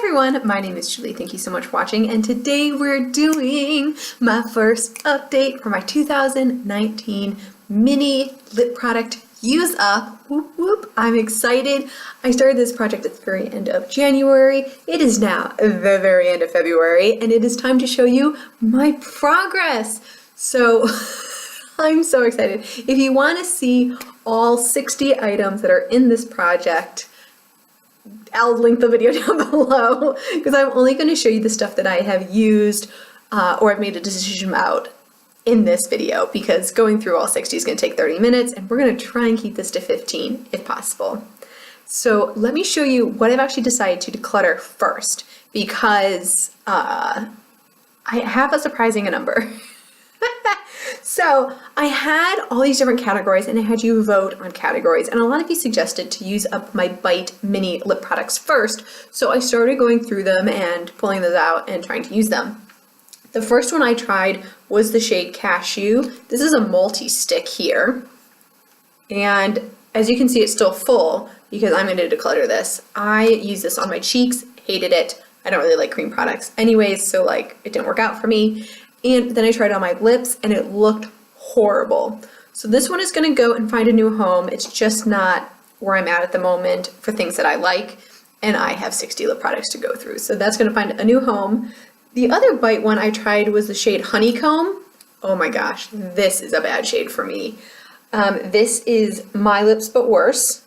everyone, my name is Julie. Thank you so much for watching, and today we're doing my first update for my 2019 mini lip product use up. Whoop whoop. I'm excited. I started this project at the very end of January. It is now the very end of February, and it is time to show you my progress. So I'm so excited. If you want to see all 60 items that are in this project, I'll link the video down below because I'm only going to show you the stuff that I have used or I've made a decision about in this video, because going through all 60 is going to take 30 minutes and we're going to try and keep this to 15 if possible. So let me show you what I've actually decided to declutter first, because I have a surprising number. So I had all these different categories and I had you vote on categories, and a lot of you suggested to use up my Bite mini lip products first. So I started going through them and pulling those out and trying to use them. The first one I tried was the shade Cashew. This is a multi-stick here. And as you can see, it's still full because I'm going to declutter this. I used this on my cheeks, hated it. I don't really like cream products anyways, so like it didn't work out for me. And then I tried it on my lips and it looked horrible. So this one is going to go and find a new home. It's just not where I'm at the moment for things that I like, and I have 60 lip products to go through. So that's going to find a new home. The other Bite one I tried was the shade Honeycomb. Oh my gosh, this is a bad shade for me. This is My Lips But Worse.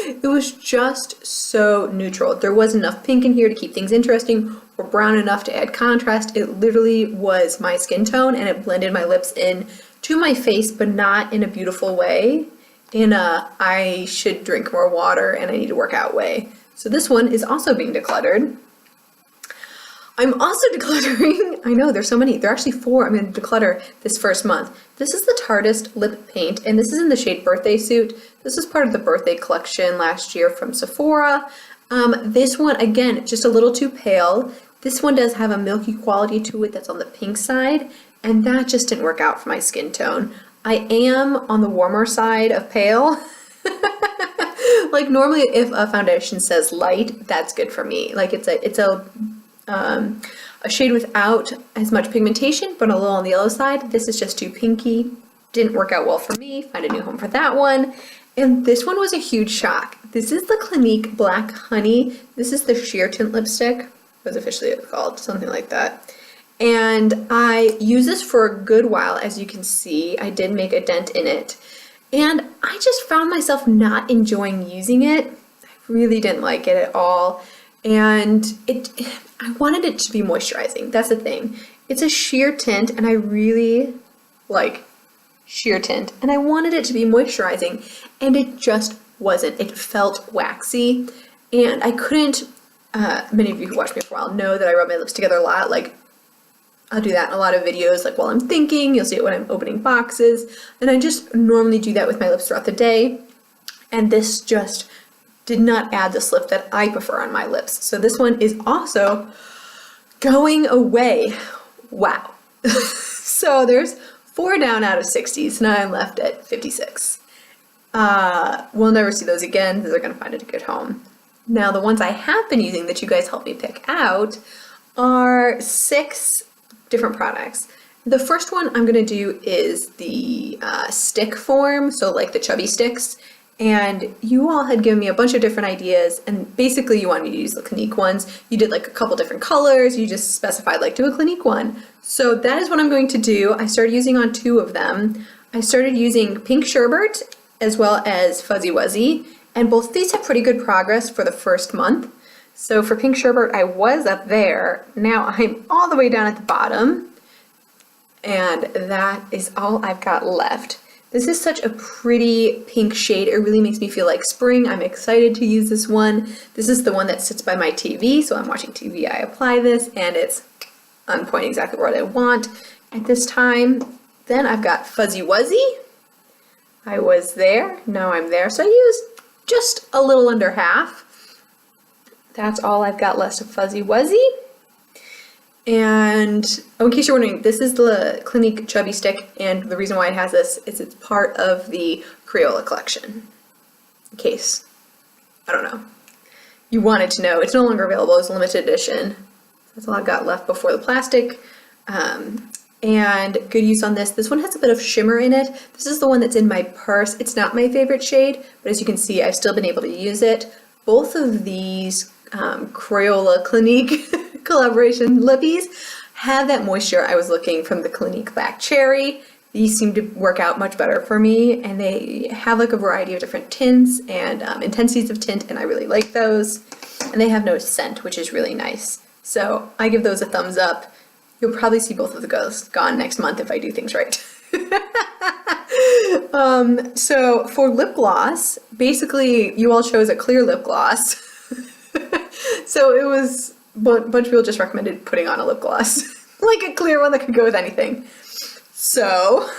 It was just so neutral. There was enough pink in here to keep things interesting, or brown enough to add contrast. It literally was my skin tone, and it blended my lips in to my face, but not in a beautiful way, in a I should drink more water and I need to work out way. So this one is also being decluttered. I'm also decluttering, I know there's so many, there are actually 4 I'm going to declutter this first month. This is the Tartist Lip Paint, and this is in the shade Birthday Suit. This is part of the birthday collection last year from Sephora. This one, again, just a little too pale. This one does have a milky quality to it that's on the pink side, and that just didn't work out for my skin tone. I am on the warmer side of pale. Like normally if a foundation says light, that's good for me. Like it's a shade without as much pigmentation, but a little on the yellow side. This is just too pinky. Didn't work out well for me. Find a new home for that one. And this one was a huge shock. This is the Clinique Black Honey. This is the sheer tint lipstick. Was officially called something like that. And I used this for a good while. As you can see, I did make a dent in it. And I just found myself not enjoying using it. I really didn't like it at all. And I wanted it to be moisturizing. That's the thing. It's a sheer tint, and I really like sheer tint, and I wanted it to be moisturizing, and it just wasn't. It felt waxy, and I couldn't, many of you who watched me for a while know that I rub my lips together a lot. Like, I'll do that in a lot of videos, like while I'm thinking. You'll see it when I'm opening boxes, and I just normally do that with my lips throughout the day, and this just did not add the slip that I prefer on my lips. So this one is also going away. Wow. So there's 4 down out of 60, so now I'm left at 56. We'll never see those again because they're going to find a good home. Now the ones I have been using that you guys helped me pick out are 6 different products. The first one I'm going to do is the stick form, so like the chubby sticks. And you all had given me a bunch of different ideas, and basically you wanted me to use the Clinique ones. You did like a couple different colors. You just specified like do a Clinique one. So that is what I'm going to do. I started using on 2 of them. I started using Pink Sherbet as well as Fuzzy Wuzzy, and both these have pretty good progress for the first month. So for Pink Sherbet, I was up there. Now I'm all the way down at the bottom, and that is all I've got left. This is such a pretty pink shade. It really makes me feel like spring. I'm excited to use this one. This is the one that sits by my TV, so I'm watching TV, I apply this, and it's on point exactly what I want at this time. Then I've got Fuzzy Wuzzy. I was there, now I'm there. So I used just a little under half. That's all I've got left of Fuzzy Wuzzy. And oh, in case you're wondering, this is the Clinique Chubby Stick, and the reason why it has this is it's part of the Crayola collection. In case, I don't know. you wanted to know. It's no longer available. It's a limited edition. That's all I've got left before the plastic. And good use on this. This one has a bit of shimmer in it. This is the one that's in my purse. It's not my favorite shade, but as you can see, I've still been able to use it. Both of these Crayola Clinique collaboration lippies have that moisture I was looking from the Clinique Black Cherry. These seem to work out much better for me, and they have like a variety of different tints and intensities of tint, and I really like those. And they have no scent, which is really nice. So I give those a thumbs up. You'll probably see both of the gone next month if I do things right. So for lip gloss, basically you all chose a clear lip gloss. So it was, a bunch of people just recommended putting on a lip gloss, like a clear one that could go with anything. So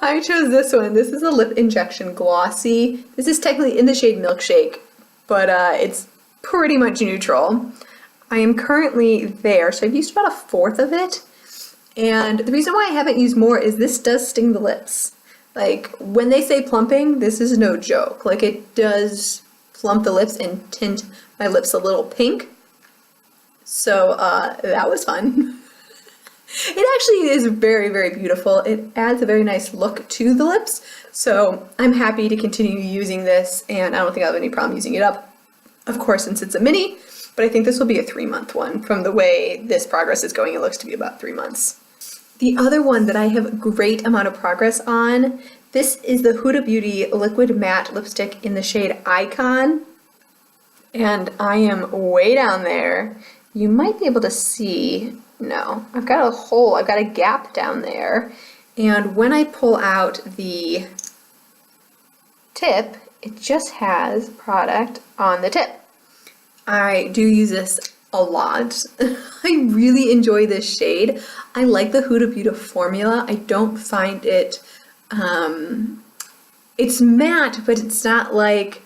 I chose this one. This is a lip injection glossy. This is technically in the shade Milkshake, but it's pretty much neutral. I am currently there, so I've used about 1/4 of it. And the reason why I haven't used more is this does sting the lips. Like, when they say plumping, this is no joke. Like, it does plump the lips and tint my lips a little pink. So that was fun. It actually is very, very beautiful. It adds a very nice look to the lips. So I'm happy to continue using this, and I don't think I'll have any problem using it up. Of course, since it's a mini, but I think this will be a 3-month one. From the way this progress is going, it looks to be about 3 months. The other one that I have a great amount of progress on, this is the Huda Beauty Liquid Matte Lipstick in the shade Icon. And I am way down there. You might be able to see, no, I've got a hole, I've got a gap down there. And when I pull out the tip, it just has product on the tip. I do use this a lot. I really enjoy this shade. I like the Huda Beauty formula. I don't find it, it's matte, but it's not like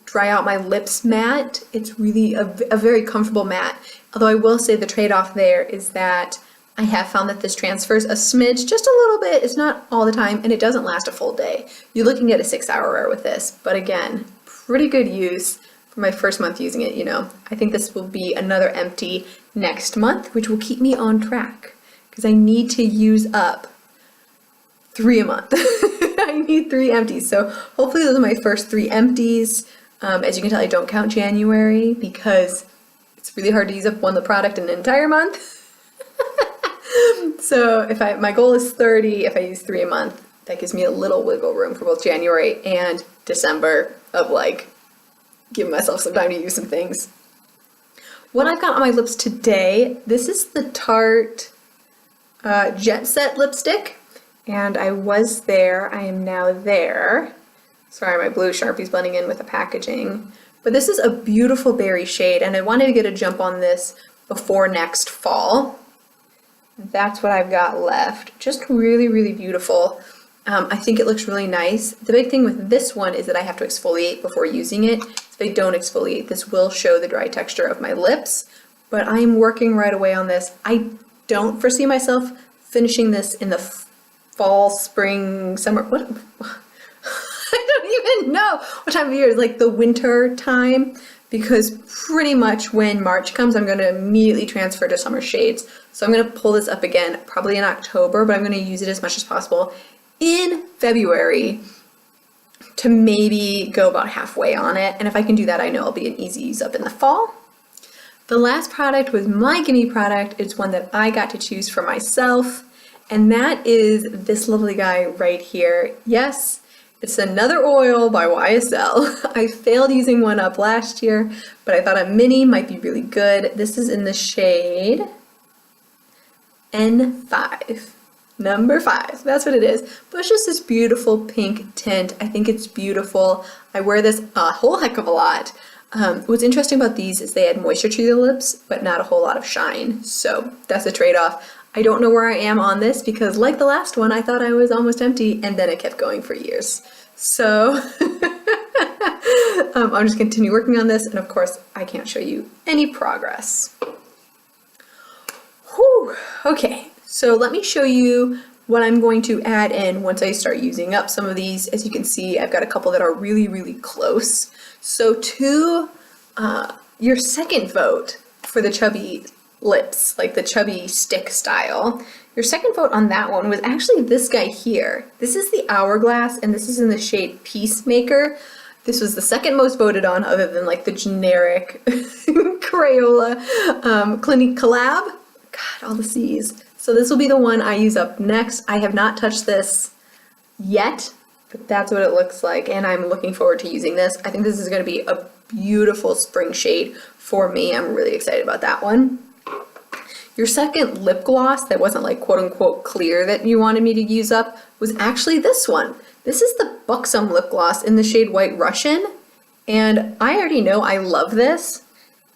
dry out my lips matte. It's really a very comfortable matte. Although I will say the trade-off there is that I have found that this transfers a smidge, just a little bit. It's not all the time, and it doesn't last a full day. You're looking at a 6-hour wear with this, but again, pretty good use for my first month using it, you know. I think this will be another empty next month, which will keep me on track because I need to use up 3 a month. I need 3 empties. So hopefully those are my first 3 empties. As you can tell, I don't count January because it's really hard to use up the product in an entire month. So my goal is 30. If I use 3 a month, that gives me a little wiggle room for both January and December of like giving myself some time to use some things. What I've got on my lips today, this is the Tarte Jet Set lipstick, and I was there. I am now there. Sorry, my blue Sharpie's blending in with the packaging. But this is a beautiful berry shade, and I wanted to get a jump on this before next fall. That's what I've got left. Just really, really beautiful. I think it looks really nice. The big thing with this one is that I have to exfoliate before using it. If I don't exfoliate, this will show the dry texture of my lips, but I'm working right away on this. I don't foresee myself finishing this in the fall, spring, summer. What? I don't even know what time of year. It's like the winter time, because pretty much when March comes, I'm going to immediately transfer to summer shades. So I'm going to pull this up again, probably in October, but I'm going to use it as much as possible in February to maybe go about halfway on it. And if I can do that, I know it'll be an easy use up in the fall. The last product was my gimme product. It's one that I got to choose for myself, and that is this lovely guy right here. Yes, it's another oil by YSL. I failed using one up last year, but I thought a mini might be really good. This is in the shade N5. Number 5, that's what it is. But it's just this beautiful pink tint. I think it's beautiful. I wear this a whole heck of a lot. What's interesting about these is they add moisture to the lips, but not a whole lot of shine. So that's a trade-off. I don't know where I am on this because, like the last one, I thought I was almost empty, and then it kept going for years. So I'm just continue working on this, and of course I can't show you any progress. Whew. Okay, so let me show you what I'm going to add in once I start using up some of these. As you can see, I've got a couple that are really, really close. So to Your second vote for the chubby lips, like the chubby stick style, your second vote on that one was actually this guy here. This is the Hourglass, and this is in the shade Peacemaker. This was the second most voted on, other than like the generic Crayola Clinique collab. God, all the C's. So this will be the one I use up next. I have not touched this yet, but that's what it looks like, and I'm looking forward to using this. I think this is going to be a beautiful spring shade for me. I'm really excited about that one. Your second lip gloss that wasn't like quote unquote clear that you wanted me to use up was actually this one. This is the Buxom lip gloss in the shade White Russian, and I already know I love this,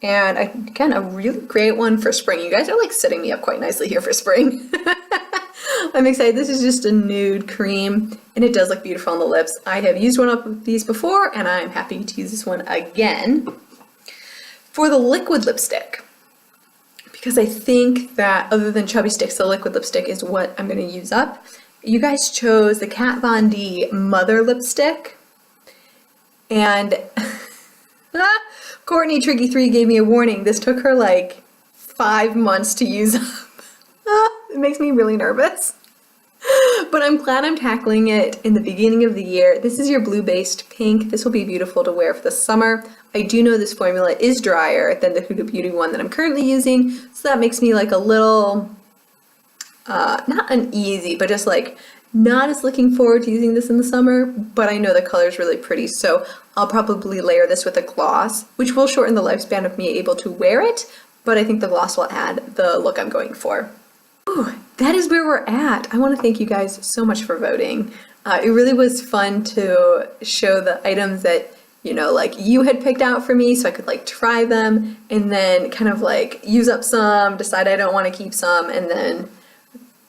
and again, a really great one for spring. You guys are like setting me up quite nicely here for spring. I'm excited. This is just a nude cream, and it does look beautiful on the lips. I have used one of these before, and I'm happy to use this one again. For the liquid lipstick, because I think that other than chubby sticks, the liquid lipstick is what I'm going to use up. You guys chose the Kat Von D Mother lipstick, and Courtney Triggy 3 gave me a warning. This took her like 5 months to use up. It makes me really nervous, but I'm glad I'm tackling it in the beginning of the year. This is your blue-based pink. This will be beautiful to wear for the summer. I do know this formula is drier than the Huda Beauty one that I'm currently using, so that makes me like a little, not uneasy, but just like not as looking forward to using this in the summer, but I know the color is really pretty, so I'll probably layer this with a gloss, which will shorten the lifespan of me able to wear it, but I think the gloss will add the look I'm going for. Ooh, that is where we're at. I want to thank you guys so much for voting. It really was fun to show the items that, you know, like you had picked out for me so I could like try them and then kind of like use up some, decide I don't want to keep some, and then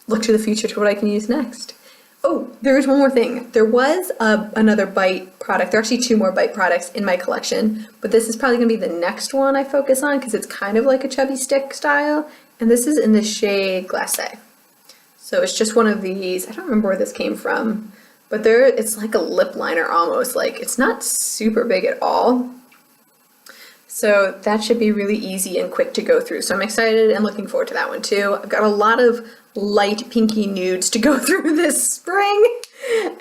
look to the future to what I can use next. Oh, there was one more thing. There was another Bite product. There are actually 2 more Bite products in my collection, but this is probably going to be the next one I focus on because it's kind of like a chubby stick style, and this is in the shade Glacé. So it's just one of these. I don't remember where this came from, but it's like a lip liner almost. Like it's not super big at all. So that should be really easy and quick to go through. So I'm excited and looking forward to that one too. I've got a lot of light pinky nudes to go through this spring,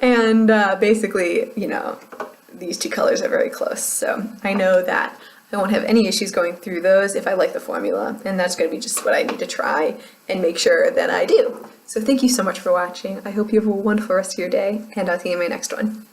and basically, you know, these 2 colors are very close. So I know that I won't have any issues going through those if I like the formula, and that's going to be just what I need to try and make sure that I do. So thank you so much for watching. I hope you have a wonderful rest of your day, and I'll see you in my next one.